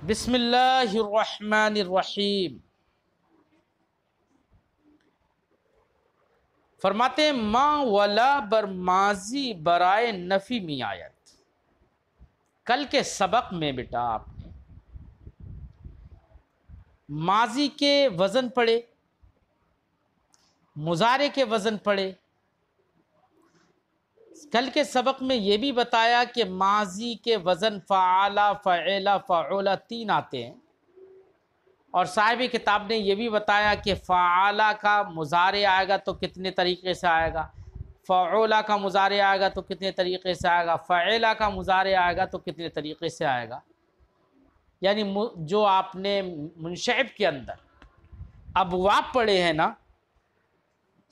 بسم اللہ الرحمن الرحیم۔ فرماتے ہیں ما ولا بر ماضی برائے نفی می آیت۔ کل کے سبق میں بیٹا آپ نے ماضی کے وزن پڑھے، مضارع کے وزن پڑھے۔ کل کے سبق میں یہ بھی بتایا کہ ماضی کے وزن فعال، فعل، فعول 3 آتے ہیں، اور صاحب کتاب نے یہ بھی بتایا کہ فعال کا مضارع آئے گا تو کتنے طریقے سے آئے گا، فعول کا مضارع آئے گا تو کتنے طریقے سے آئے گا، فعل کا مضارع آئے گا تو کتنے طریقے سے آئے گا۔ یعنی جو آپ نے منشعب کے اندر ابواب پڑھے ہیں نا،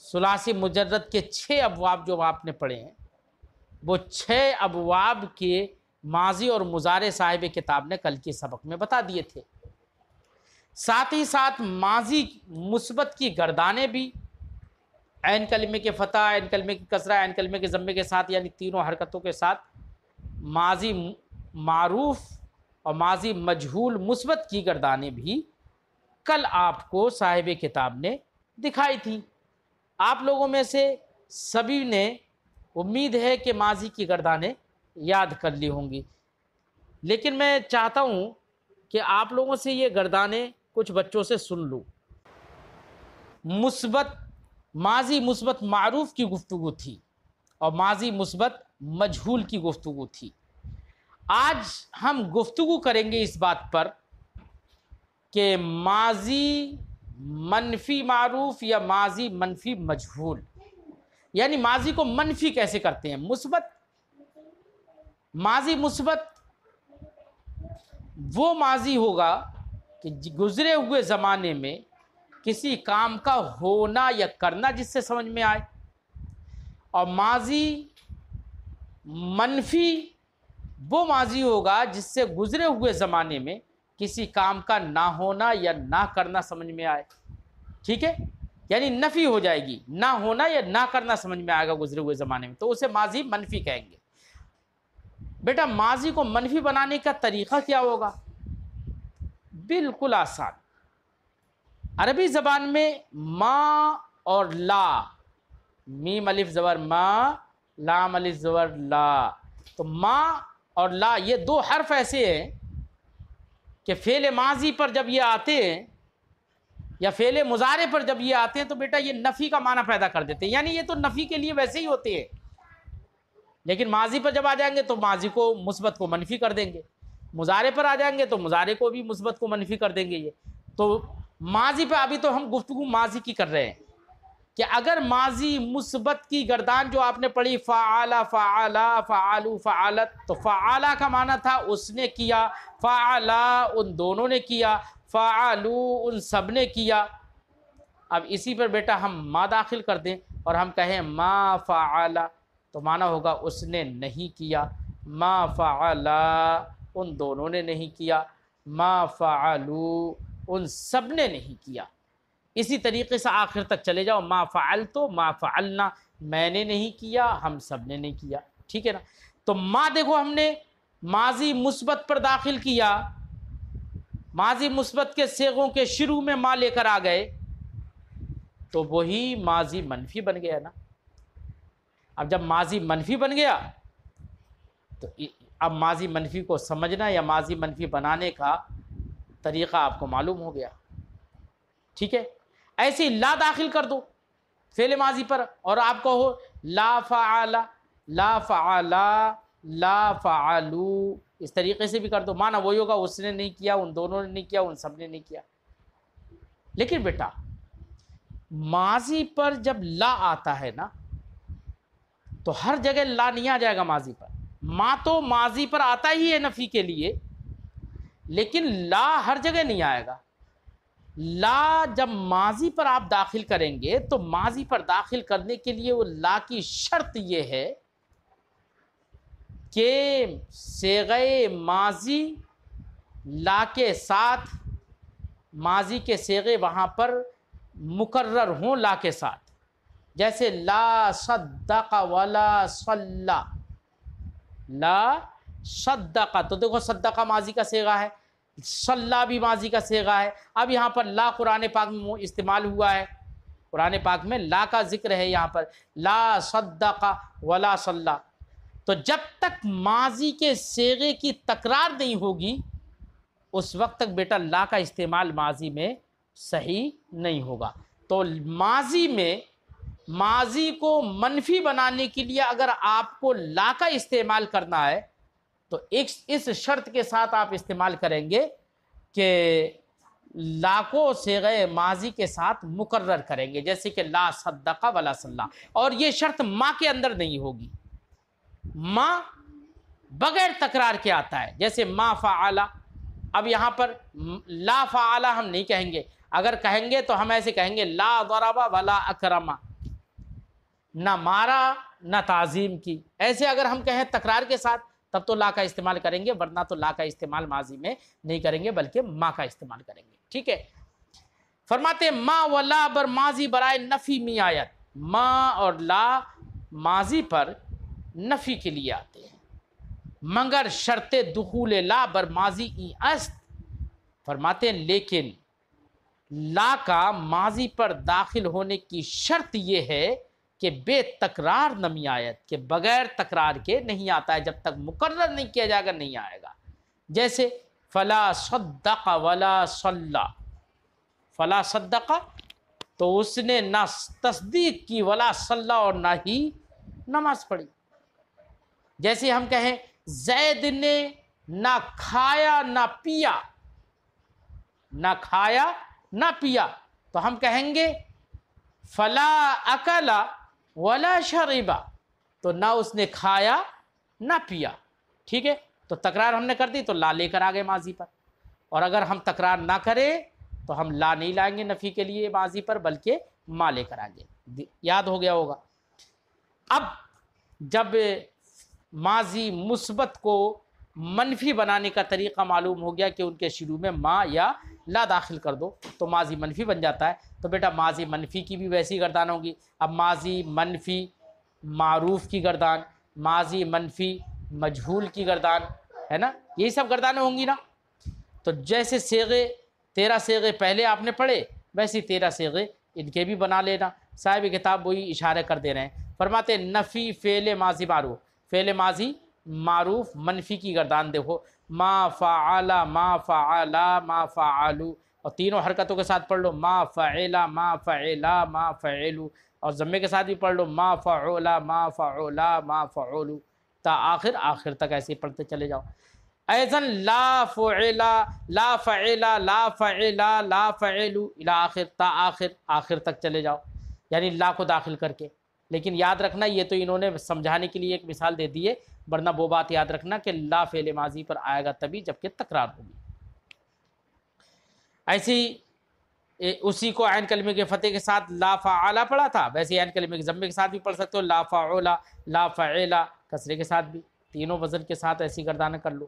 ثلاثی مجرد کے 6 ابواب جو آپ نے پڑھے ہیں، وہ 6 ابواب کے ماضی اور مضارع صاحب کتاب نے کل کے سبق میں بتا دیے تھے۔ ساتھ ہی ساتھ ماضی مثبت کی گردانیں بھی عین کلمے کے فتح، عین کلمے کی کسرہ، عین کلمے کے ضمے کے ساتھ، یعنی تینوں حرکتوں کے ساتھ ماضی معروف اور ماضی مجہول مثبت کی گردانیں بھی کل آپ کو صاحب کتاب نے دکھائی تھی۔ آپ لوگوں میں سے سبھی نے امید ہے کہ ماضی کی گردانیں یاد کر لی ہوں گی، لیکن میں چاہتا ہوں کہ آپ لوگوں سے یہ گردانیں کچھ بچوں سے سن لوں۔ ماضی مثبت معروف کی گفتگو تھی اور ماضی مثبت مجہول کی گفتگو تھی۔ آج ہم گفتگو کریں گے اس بات پر کہ ماضی منفی معروف یا ماضی منفی مجہول، یعنی ماضی کو منفی کیسے کرتے ہیں۔ ماضی مثبت وہ ماضی ہوگا کہ گزرے ہوئے زمانے میں کسی کام کا ہونا یا کرنا جس سے سمجھ میں آئے، اور ماضی منفی وہ ماضی ہوگا جس سے گزرے ہوئے زمانے میں کسی کام کا نہ ہونا یا نہ کرنا سمجھ میں آئے۔ ٹھیک ہے، یعنی نفی ہو جائے گی، نہ ہونا یا نہ کرنا سمجھ میں آئے گا گزرے ہوئے زمانے میں، تو اسے ماضی منفی کہیں گے۔ بیٹا ماضی کو منفی بنانے کا طریقہ کیا ہوگا؟ بالکل آسان۔ عربی زبان میں ما اور لا، میم الف زبر ما، لام الف زبر لا، تو ما اور لا یہ 2 حرف ایسے ہیں کہ فعل ماضی پر جب یہ آتے ہیں یا فعل مضارع پر جب یہ آتے ہیں تو بیٹا یہ نفی کا معنی پیدا کر دیتے ہیں، یعنی یہ تو نفی کے لیے ویسے ہی ہوتے ہیں، لیکن ماضی پر جب آ جائیں گے تو ماضی کو مثبت کو منفی کر دیں گے، مضارع پر آ جائیں گے تو مضارع کو بھی مثبت کو منفی کر دیں گے۔ یہ تو ماضی پہ ابھی تو ہم گفتگو ماضی کی کر رہے ہیں کہ اگر ماضی مثبت کی گردان جو آپ نے پڑھی فعال، فعلا، فعالو، فعالت، تو فعالا کا معنی تھا اس نے کیا، فعلا ان دونوں نے کیا، فعالو ان سب نے کیا۔ اب اسی پر بیٹا ہم ما داخل کر دیں اور ہم کہیں ما فعلا، تو معنی ہوگا اس نے نہیں کیا، ما فعلا ان دونوں نے نہیں کیا، ما فعلو ان سب نے نہیں کیا۔ اسی طریقے سے آخر تک چلے جاؤ، ما فعلتو، ما فعلنا، میں نے نہیں کیا، ہم سب نے نہیں کیا۔ ٹھیک ہے نا؟ تو ما دیکھو ہم نے ماضی مثبت پر داخل کیا، ماضی مثبت کے صیغوں کے شروع میں ما لے کر آ گئے تو وہی ماضی منفی بن گیا نا۔ اب جب ماضی منفی بن گیا تو اب ماضی منفی کو سمجھنا یا ماضی منفی بنانے کا طریقہ آپ کو معلوم ہو گیا۔ ٹھیک ہے، ایسے ہی لا داخل کر دو فعل ماضی پر اور آپ کہو لا فعل، لا فعلا، لا فعلو، اس طریقے سے بھی کر دو، معنی وہی ہوگا اس نے نہیں کیا، ان دونوں نے نہیں کیا، ان سب نے نہیں کیا۔ لیکن بیٹا ماضی پر جب لا آتا ہے نا تو ہر جگہ لا نہیں آ جائے گا ماضی پر۔ ما تو ماضی پر آتا ہی ہے نفی کے لیے، لیکن لا ہر جگہ نہیں آئے گا۔ لا جب ماضی پر آپ داخل کریں گے تو ماضی پر داخل کرنے کے لیے وہ لا کی شرط یہ ہے کہ صیغہ ماضی لا کے ساتھ، ماضی کے صیغے وہاں پر مکرر ہوں لا کے ساتھ، جیسے لا صدق ولا صلی، لا صدق، تو دیکھو صدقہ ماضی کا صیغہ ہے، صلی بھی ماضی کا صیغہ ہے۔ اب یہاں پر لا قرآن پاک میں استعمال ہوا ہے، قرآن پاک میں لا کا ذکر ہے، یہاں پر لا صدق ولا صلی، تو جب تک ماضی کے صیغے کی تکرار نہیں ہوگی اس وقت تک بیٹا لا کا استعمال ماضی میں صحیح نہیں ہوگا۔ تو ماضی میں ماضی کو منفی بنانے کے لیے اگر آپ کو لا کا استعمال کرنا ہے تو اس شرط کے ساتھ آپ استعمال کریں گے کہ لا کو صیغہ ماضی کے ساتھ مقرر کریں گے، جیسے کہ لا صدق ولا صلی، اور یہ شرط ما کے اندر نہیں ہوگی۔ ما بغیر تکرار کے آتا ہے، جیسے ما فعل، اب یہاں پر لا فعل ہم نہیں کہیں گے، اگر کہیں گے تو ہم ایسے کہیں گے لا ضرب ولا اکرم، نہ مارا نہ تعظیم کی، ایسے اگر ہم کہیں تکرار کے ساتھ تب تو لا کا استعمال کریں گے، ورنہ تو لا کا استعمال ماضی میں نہیں کریں گے بلکہ ما کا استعمال کریں گے، ٹھیک ہے۔ فرماتے ہیں ما و لا بر ماضی برائے نفی می آیت، ما اور لا ماضی پر نفی کے لیے آتے ہیں، مگر شرط دخول لا بر ماضی ای است، فرماتے ہیں لیکن لا کا ماضی پر داخل ہونے کی شرط یہ ہے کہ بے تکرار نمی آیت، کہ بغیر تکرار کے نہیں آتا ہے، جب تک مقرر نہیں کیا جائے گا نہیں آئے گا۔ جیسے فلا صدق ولا صلی، فلا صدق تو اس نے نہ تصدیق کی، ولا صلی اور نہ ہی نماز پڑھی۔ جیسے ہم کہیں زید نے نہ کھایا نہ پیا، نہ کھایا نہ پیا، تو ہم کہیں گے فلا اکل ولا شربا، تو نہ اس نے کھایا نہ پیا، ٹھیک ہے۔ تو تکرار ہم نے کر دی تو لا لے کر آگے ماضی پر، اور اگر ہم تکرار نہ کریں تو ہم لا نہیں لائیں گے نفی کے لیے ماضی پر بلکہ ما لے کر آگے، یاد ہو گیا ہوگا۔ اب جب ماضی مثبت کو منفی بنانے کا طریقہ معلوم ہو گیا کہ ان کے شروع میں ما یا لا داخل کر دو تو ماضی منفی بن جاتا ہے، تو بیٹا ماضی منفی کی بھی ویسی گردان ہوگی۔ اب ماضی منفی معروف کی گردان، ماضی منفی مجہول کی گردان، ہے نا، یہی سب گردانیں ہوں گی نا۔ تو جیسے صیغے 13 صیغے پہلے آپ نے پڑھے ویسے 13 صیغے ان کے بھی بنا لینا۔ صاحب کتاب وہی اشارہ کر دے رہے ہیں، فرماتے نفی فعل ماضی معروف، فعل ماضی معروف منفی کی گردان دیکھو، ما فعل ما فعلا ما فعلو، اور تینوں حرکتوں کے ساتھ پڑھ لو، ما فعلا ما فعلا ما فعلو، اور ضمے کے ساتھ بھی پڑھ لو، ما فعلا ما فعلا ما فعلو، تا آخر تک ایسے ہی پڑھتے چلے جاؤ۔ ایضاً لا فعلا لا فعلا لا فعلا لا فعلو الی آخر، تا آخر تک چلے جاؤ، یعنی لا کو داخل کر کے۔ لیکن یاد رکھنا یہ تو انہوں نے سمجھانے کے لیے ایک مثال دے دی ہے، ورنہ وہ بات یاد رکھنا کہ لا فعل ماضی پر آئے گا تبھی جبکہ تکرار ہوگی۔ ایسی اسی کو عین کلمے کے فتح کے ساتھ لا فعلا پڑھا تھا، ویسے عین کلمے کے ضمے کے ساتھ بھی پڑھ سکتے ہو، لا فعلا لا فعلا کسرے کے ساتھ بھی، تینوں وزن کے ساتھ ایسی گردانیں کر لو۔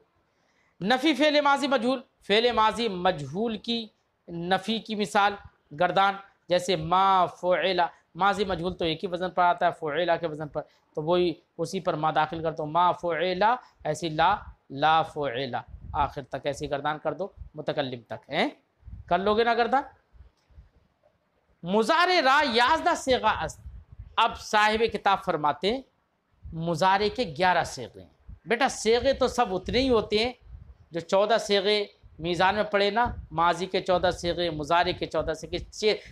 نفی فعل ماضی مجہول، فعل ماضی مجہول کی نفی کی مثال گردان، جیسے ما فعلا، ماضی مجہول تو ایک ہی وزن پر آتا ہے فعلا کے وزن پر، تو وہی اسی پر ما داخل کر دو، ما فعلا، ایسی لا فعلا، آخر تک ایسی گردان کر دو متکلم تک، ہیں کر لوگے نا گردان۔ مضارع را یازدہ صیغہ است، اب صاحب کتاب فرماتے ہیں مضارع کے 11 صیغے ہیں۔ بیٹا صیغے تو سب اتنے ہی ہوتے ہیں جو 14 صیغے میزان میں پڑے نا، ماضی کے 14 صیغے، مضارع کے 14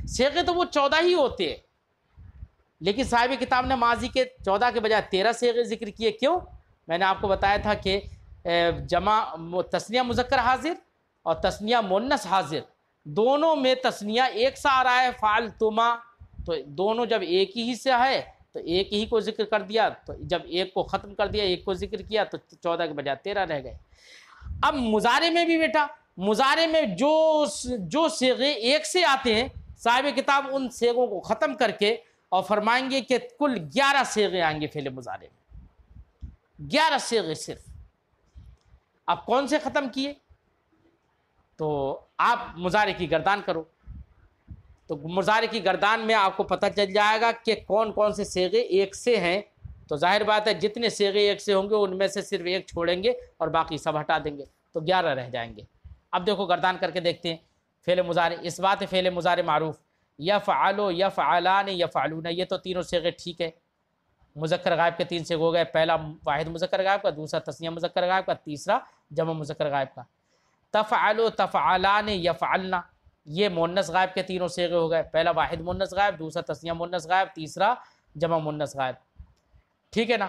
صیغے تو وہ 14 ہی ہوتے ہیں، لیکن صاحب کتاب نے ماضی کے 14 کے بجائے 13 صیغے ذکر کیے، کیوں؟ میں نے آپ کو بتایا تھا کہ جمع تثنیہ مذکر حاضر اور تثنیہ مؤنث حاضر دونوں میں تثنیہ ایک سا آ رہا ہے، فعلتما، تو دونوں جب ایک ہی سے ہے تو ایک ہی کو ذکر کر دیا، تو جب ایک کو ختم کر دیا ایک کو ذکر کیا تو 14 کے بجائے 13 رہ گئے۔ اب مضارع میں بھی بیٹا، مضارع میں جو صیغے ایک سے آتے ہیں صاحب کتاب ان صیغوں کو ختم کر کے اور فرمائیں گے کہ کل 11 صیغے آئیں گے فعل مضارع میں، 11 صیغے صرف۔ اب کون سے ختم کیے؟ تو آپ مضارع کی گردان کرو، تو مضارع کی گردان میں آپ کو پتہ چل جائے گا کہ کون کون سے صیغے ایک سے ہیں، تو ظاہر بات ہے جتنے صیغے ایک سے ہوں گے ان میں سے صرف ایک چھوڑیں گے اور باقی سب ہٹا دیں گے، تو 11 رہ جائیں گے۔ اب دیکھو گردان کر کے دیکھتے ہیں فعل مضارع، اس بات فعل مضارع معروف، یفعلو یفعلان یفعلون، یہ تو تینوں صیغے ٹھیک ہے، مذکر غائب کے 3 صیغے ہو گئے، پہلا واحد مذکر غائب کا، دوسرا تثنیہ مذکر غائب کا، تیسرا جمع مذکر غائب کا۔ تفعلو تفعلان یفعلنا، یہ مؤنث غائب کے تینوں صیغے ہو گئے، پہلا واحد مؤنث غائب، دوسرا تثنیہ مؤنث غائب، تیسرا جمع مؤنث غائب، ٹھیک ہے نا۔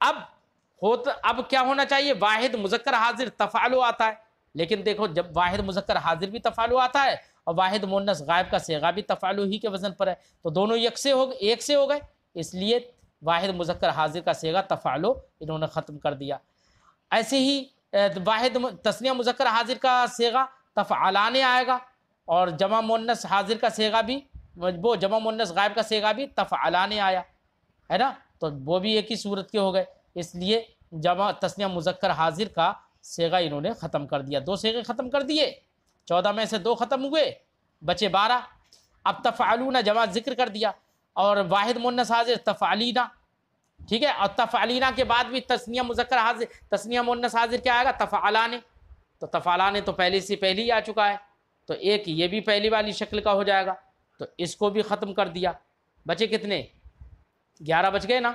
اب کیا ہونا چاہیے، واحد مذکر حاضر تفعلو آتا ہے، لیکن دیکھو جب واحد مذکر حاضر بھی تفعلو آتا ہے اور واحد مؤنث غائب کا صیغہ بھی تفعلو ہی کے وزن پر ہے، تو دونوں ایک سے ہو گئے، اس لیے واحد مذکر حاضر کا صیغہ تفعلو انہوں نے ختم کر دیا۔ ایسے ہی واحد تثنیہ مذکر حاضر کا صیغہ تفعلان آئے گا، اور جمع مؤنث حاضر کا صیغہ بھی، وہ جمع مؤنث غائب کا صیغہ بھی تفعلان آیا ہے نا، تو وہ بھی ایک ہی صورت کے ہو گئے، اس لیے جمع تثنیہ مذکر حاضر کا صیغہ انہوں نے ختم کر دیا، 2 صیغے ختم کر دیے، 14 میں سے 2 ختم ہوئے، بچے 12۔ اب تفعلون جمع ذکر کر دیا، اور واحد مؤنث حاضر تفعلینا، ٹھیک ہے، اور تفعلینا کے بعد بھی تثنیہ مذکر حاضر تثنیہ مؤنث حاضر کیا آئے گا، تفعلان، تو تفعلان تو پہلے سے پہلے ہی آ چکا ہے، تو ایک یہ بھی پہلی والی شکل کا ہو جائے گا، تو اس کو بھی ختم کر دیا، بچے کتنے، 11 بچ گئے نا،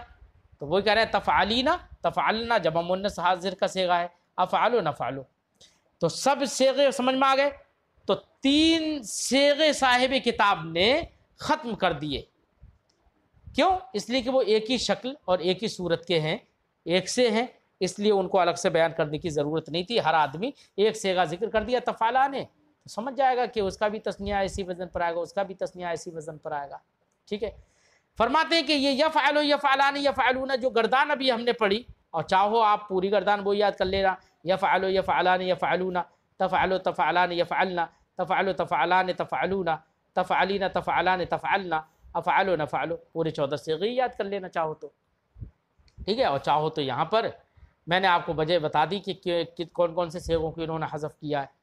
تو وہی کہہ رہے ہیں تفعلینا تفعلنا جمع مؤنث حاضر کا صیغہ ہے، افعلو نفعلو، تو سب صیغے سمجھ میں آ گئے، تو 3 صیغے صاحب کتاب نے ختم کر دیے، کیوں، اس لیے کہ وہ ایک ہی شکل اور ایک ہی صورت کے ہیں، ایک سے ہیں، اس لیے ان کو الگ سے بیان کرنے کی ضرورت نہیں تھی، ہر آدمی ایک صیغہ ذکر کر دیا تفعلان، تو سمجھ جائے گا کہ اس کا بھی تثنیہ ایسی وزن پر آئے گا، اس کا بھی تثنیہ ایسی وزن پر آئے گا، ٹھیک ہے۔ فرماتے ہیں کہ یہ یفعلو یفعلان یفعلون جو گردان ابھی ہم نے پڑھی، اور چاہو آپ پوری گردان وہ یاد کر لینا، یفعلو یفعلان یفعلون، تفعلو تفعلان یفعلنا، تفعلو تفعلان تفعلون، تفعلین تفعلان تفعلنا، افعلو نفعلو، پورے 14 صیغے یاد کر لینا چاہو تو، ٹھیک ہے۔ اور چاہو تو یہاں پر میں نے آپ کو وجہ بتا دی کہ کون کون سے صیغوں کو انہوں نے حذف کیا ہے۔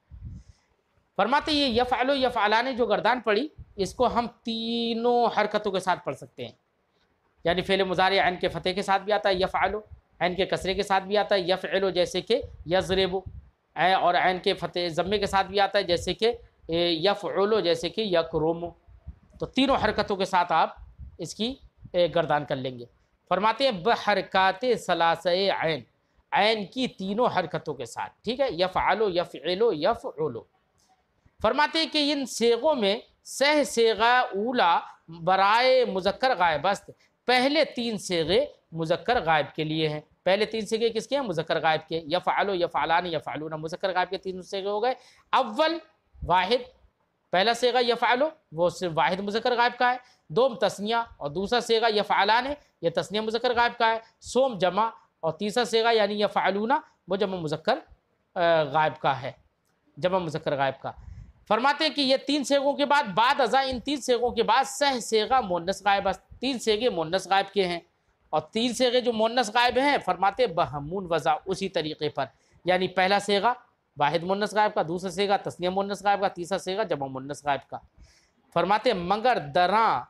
فرماتے یہ یفعلو یفعلان جو گردان پڑی، اس کو ہم تینوں حرکتوں کے ساتھ پڑھ سکتے ہیں، یعنی فعل مضارع عین کے فتح کے ساتھ بھی آتا ہے یفعلو، عین کے کسرے کے ساتھ بھی آتا ہے یفعلو جیسے کہ یضربو، اور عین کے فتح ضمے کے ساتھ بھی آتا ہے جیسے کہ یفعلو جیسے کہ یکرمو، تو تینوں حرکتوں کے ساتھ آپ اس کی گردان کر لیں گے۔ فرماتے ہیں بحرکات ثلاثہ عین، عین کی تینوں حرکتوں کے ساتھ، ٹھیک ہے، یفعلو یفعلو یفعلو۔ فرماتے ہیں کہ ان صیغوں میں صیغہ اولا برائے مذکر غائب است، پہلے 3 صیغے مذکر غائب کے لیے ہیں، پہلے 3 صیغے کس کے ہیں، مذکر غائب کے، یفعلو یفعلان یفعلون، مذکر غائب کے 3 صیغے ہو گئے۔ اول واحد، پہلا صیغہ یفعلو وہ صرف واحد مذکر غائب کا ہے، دوم تثنیہ، اور دوسرا صیغہ یفعلان ہے، یہ تثنیہ مذکر غائب کا ہے، سوم جمع، اور تیسرا صیغہ یعنی یفعلون وہ جمع مذکر غائب کا ہے، جمع مذکر غائب کا۔ فرماتے ہیں کہ یہ 3 صیغوں کے بعد ازاں ان 3 صیغوں کے بعد صیغہ مؤنث غائب ہے، 3 صیغے مؤنث غائب کے ہیں، اور 3 صیغے جو مؤنث غائب ہیں فرماتے بہمون وضع اسی طریقے پر، یعنی پہلا صیغہ واحد مؤنث غائب کا، دوسرا صیغہ تثنیہ مؤنث غائب کا، تیسرا صیغہ جمع مؤنث غائب کا۔ فرماتے مگر دراں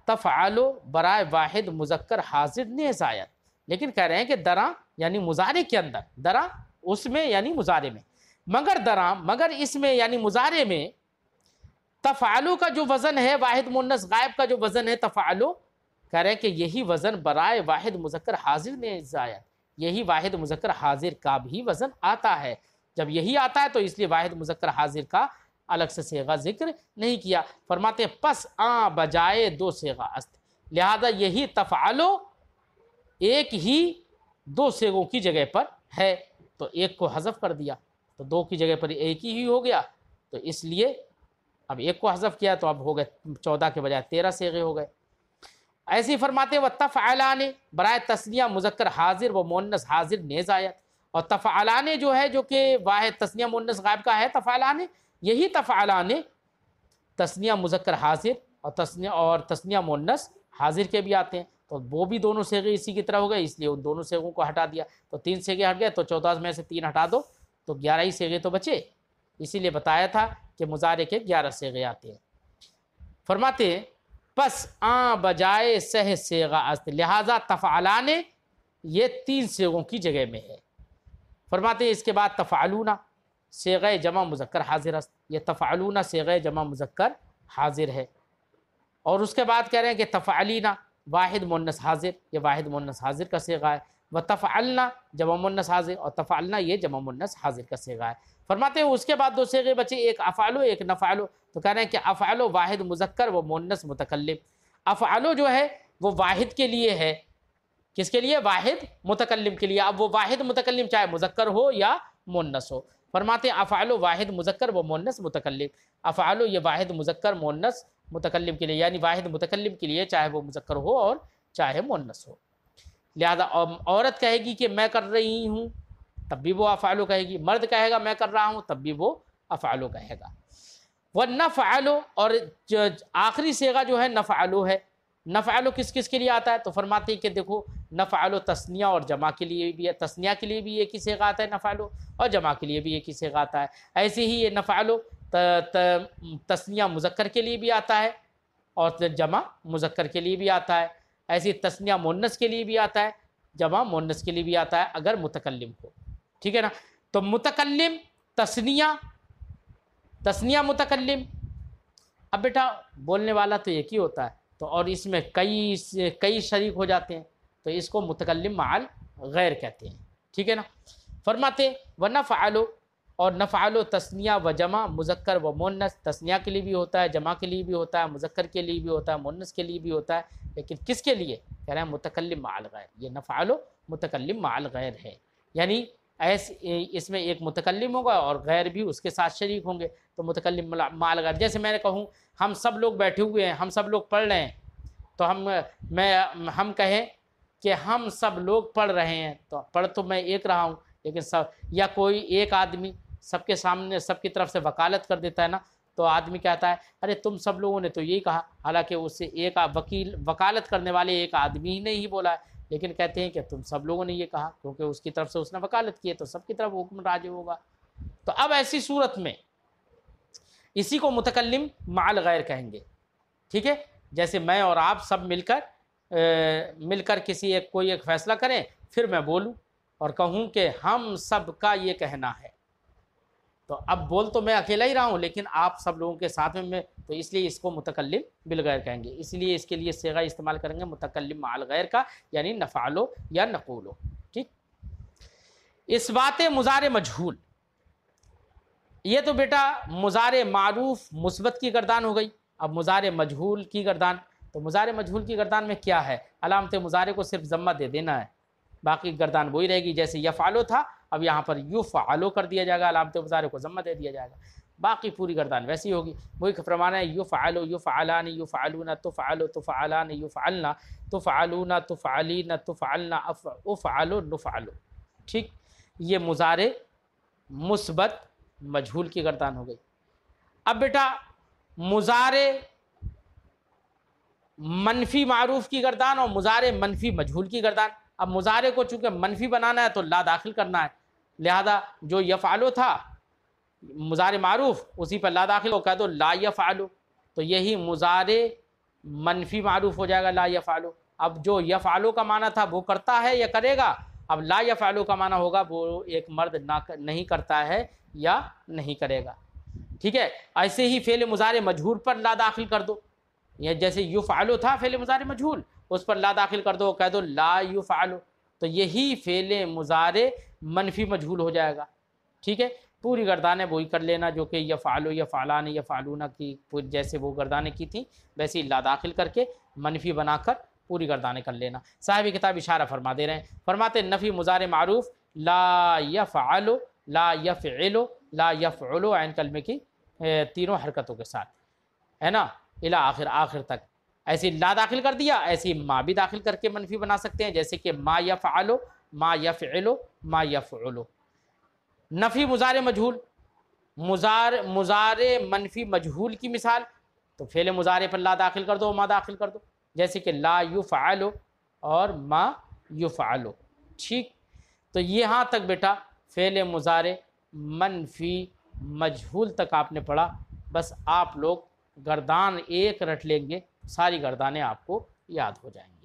تفعلو برائے واحد مذکر حاضر نیز آیت، لیکن کہہ رہے ہیں کہ دراں یعنی مضارع کے اندر، دراں اس میں یعنی مضارع میں، مگر دراں مگر اس میں یعنی مضارع میں تفعلو کا جو وزن ہے، واحد مؤنث غائب کا جو وزن ہے تفعلو، کہہ رہے ہیں کہ یہی وزن برائے واحد مذکر حاضر نیز آیت، یہی واحد مذکر حاضر کا بھی وزن آتا ہے، جب یہی آتا ہے تو اس لیے واحد مذکر حاضر کا الگ سے صیغہ ذکر نہیں کیا۔ فرماتے ہیں پس بجائے 2 صیغہ است، لہذا یہی تفعلو ایک ہی 2 صیغوں کی جگہ پر ہے، تو ایک کو حذف کر دیا، تو 2 کی جگہ پر ایک ہی ہو گیا، تو اس لیے اب ایک کو حذف کیا تو اب ہو گئے 14 کے بجائے 13 صیغے ہو گئے۔ ایسے ہی فرماتے ہیں وَتَفْعَلَانِ برائے تثنیہ مذکر حاضر و مؤنث حاضر نیز آیت، اور تفعلان جو ہے جو کہ واحد تثنیہ مؤنث غائب کا ہے تفعلان، یہی تفعلان تثنیہ مذکر حاضر اور تثنیہ مؤنث حاضر کے بھی آتے ہیں، تو وہ بھی دونوں صیغے اسی کی طرح ہو گئے، اس لیے ان دونوں صیغوں کو ہٹا دیا، تو 3 صیغے ہٹ گئے، تو 14 میں سے 3 ہٹا دو تو 11 ہی صیغے تو بچے، اسی لیے بتایا تھا کہ مضارع کے 11 صیغے آتے ہیں۔ فرماتے ہیں پس بجائے صیغہ است، لہذا تفعلان یہ 3 صیغوں کی جگہ میں ہے۔ فرماتے ہیں اس کے بعد تفعلون، صیغہ جمع مذکر حاضر است، یہ تفعلون صیغہ جمع مذکر حاضر ہے۔ اور اس کے بعد کہہ رہے ہیں کہ تفعلینا واحد مؤنث حاضر، یہ واحد مؤنث حاضر کا صیغہ ہے، وتفعلنا جمع مؤنث حاضر، اور تفعلنا یہ جمع مؤنث حاضر کا صیغہ ہے۔ فرماتے ہیں اس کے بعد دو صیغے بچے، ایک افعلو ایک نفعلو، تو کہہ رہے ہیں کہ افعلو واحد مذکر و مؤنث متکلم، افعلو جو ہے وہ واحد کے لیے ہے، کس کے لیے؟ واحد متکلم کے لیے۔ اب وہ واحد متکلم چاہے مذکر ہو یا مؤنث ہو، فرماتے ہیں افعلو واحد مذکر و مؤنث متکلم، افعلو یہ واحد مذکر مؤنث متکلم کے لیے، یعنی واحد متکلم کے لیے چاہے وہ مذکر ہو اور چاہے مؤنث ہو۔ لہذا عورت کہے گی کہ میں کر رہی ہوں، تب بھی وہ افعلو کہے گی، مرد کہے گا میں کر رہا ہوں، تب بھی وہ افعلو کہے گا۔ وَنَفْعَلُ، اور آخری صیغہ جو ہے نفعلو ہے۔ نفعلو کس کس کے لیے آتا ہے؟ تو فرماتے ہیں کہ دیکھو نفعلو تثنیہ اور جمع کے لیے بھی ہے، تثنیہ کے لیے بھی ایک ہی صیغہ آتا ہے نفعلو، اور جمع کے لیے بھی ایک ہی صیغہ آتا ہے۔ ایسے ہی یہ نفعلو تثنیہ مذکر کے لیے بھی آتا ہے اور جمع مذکر کے لیے بھی آتا ہے، ایسی تثنیہ مؤنث کے لیے بھی آتا ہے، جمع مؤنث کے لیے بھی آتا ہے اگر متکلم ہو، ٹھیک ہے نا۔ تو متکلم تثنیہ متکلم، اب بیٹا بولنے والا تو ایک ہی ہوتا ہے، تو اور اس میں کئی شریک ہو جاتے ہیں، تو اس کو متکلم مع غیر کہتے ہیں، ٹھیک ہے نا۔ فرماتے وَنَفْعَلُ، اور نفعلو تثنیہ و جمع مذکر و مؤنث، تثنیہ کے لیے بھی ہوتا ہے، جمع کے لیے بھی ہوتا ہے، مذکر کے لیے بھی ہوتا ہے، مؤنث کے لیے بھی ہوتا ہے، لیکن کس کے لیے؟ کہہ رہے ہیں متکلم مع الغیر، یہ نفعلو متکلم مع الغیر ہے، یعنی اس میں ایک متکلم ہوگا اور غیر بھی اس کے ساتھ شریک ہوں گے، تو متکلم مع الغیر۔ جیسے میں نے کہوں ہم سب لوگ بیٹھے ہوئے ہیں، ہم سب لوگ پڑھ رہے ہیں، تو ہم کہیں کہ ہم سب لوگ پڑھ رہے ہیں، تو پڑھ تو میں ایک رہا ہوں، لیکن یا کوئی ایک آدمی سب کے سامنے سب کی طرف سے وکالت کر دیتا ہے نا، تو آدمی کہتا ہے ارے تم سب لوگوں نے تو یہی کہا، حالانکہ اس سے ایک وکالت کرنے والے ایک آدمی ہی نے ہی بولا ہے، لیکن کہتے ہیں کہ تم سب لوگوں نے یہ کہا، کیونکہ اس کی طرف سے اس نے وکالت کی ہے، تو سب کی طرف حکم راجع ہوگا۔ تو اب ایسی صورت میں اسی کو متکلم مع الغیر کہیں گے، ٹھیک ہے۔ جیسے میں اور آپ سب مل کر کوئی ایک فیصلہ کریں، پھر میں بولوں اور کہوں کہ ہم سب کا یہ کہنا ہے، تو اب بول تو میں اکیلا ہی رہا ہوں، لیکن آپ سب لوگوں کے ساتھ میں تو اس لیے اس کو متکلم بالغیر کہیں گے، اس لیے اس کے لیے صیغہ استعمال کریں گے متکلم مع الغیر کا، یعنی نفعلو یا نقولو، ٹھیک۔ اثبات مضارع مجہول، یہ تو بیٹا مضارع معروف مثبت کی گردان ہو گئی، اب مضارع مجہول کی گردان، تو مضارع مجہول کی گردان میں کیا ہے؟ علامت مضارع کو صرف ضمہ دے دینا ہے، باقی گردان وہی رہے گی، جیسے یفعلو تھا اب یہاں پر یفعلو کر دیا جائے گا، علامت مضارع کو ضمہ دے دیا جائے گا، باقی پوری گردان ویسی ہوگی۔ وہی فرمانا ہے یفعلو یفعلان یفعلون تفعلو تفعلان یفعلنا تفعلون تفعلین تفعلنا افعلو نفعلو، ٹھیک۔ یہ مضارع مثبت مجہول کی گردان ہو گئی۔ اب بیٹا مضارع منفی معروف کی گردان اور مضارع منفی مجہول کی گردان۔ اب مضارع کو چونکہ منفی بنانا ہے تو لا داخل کرنا ہے، لہذا جو یفعلو تھا مضارع معروف اسی پر لا داخل ہو، کہہ دو لا یفعلو، تو یہی مضارع منفی معروف ہو جائے گا لا یفعلو۔ اب جو یفعلو کا معنی تھا وہ کرتا ہے یا کرے گا، اب لا یفعلو کا معنی ہوگا وہ ایک مرد نہیں کرتا ہے یا نہیں کرے گا، ٹھیک ہے۔ ایسے ہی فعل مضارع مجہول پر لا داخل کر دو، یہ جیسے یفعلو تھا فعل مضارع مجہول، اس پر لا داخل کر دو، کہہ دو لا یفعلو، تو یہی فعل مضارع منفی مجہول ہو جائے گا، ٹھیک ہے۔ پوری گردانیں وہی کر لینا جو کہ یفعلو یفعلان یفعلون کی جیسے وہ گردانیں کی تھیں ویسے لا داخل کر کے منفی بنا کر پوری گردانیں کر لینا۔ صاحب کتاب اشارہ فرما دے رہے ہیں، فرماتے نفی مضارع معروف لا یفعلو لا یفعلو لا یفعلو، عین کلمے کی تینوں حرکتوں کے ساتھ، ہے نا، الی آخر تک۔ ایسے لا داخل کر دیا، ایسے ما بھی داخل کر کے منفی بنا سکتے ہیں، جیسے کہ ما یفعلو ما یفعلو ما یفعلو۔ نفی مضارع مجہول، مضارع منفی مجہول کی مثال، تو فعل مضارع پر لا داخل کر دو ما داخل کر دو، جیسے کہ لا یفعلو اور ما یفعلو، ٹھیک۔ تو یہاں تک بیٹا فعل مضارع منفی مجہول تک آپ نے پڑھا، بس آپ لوگ گردان ایک رٹ لیں گے، ساری گردانیں آپ کو یاد ہو جائیں گی۔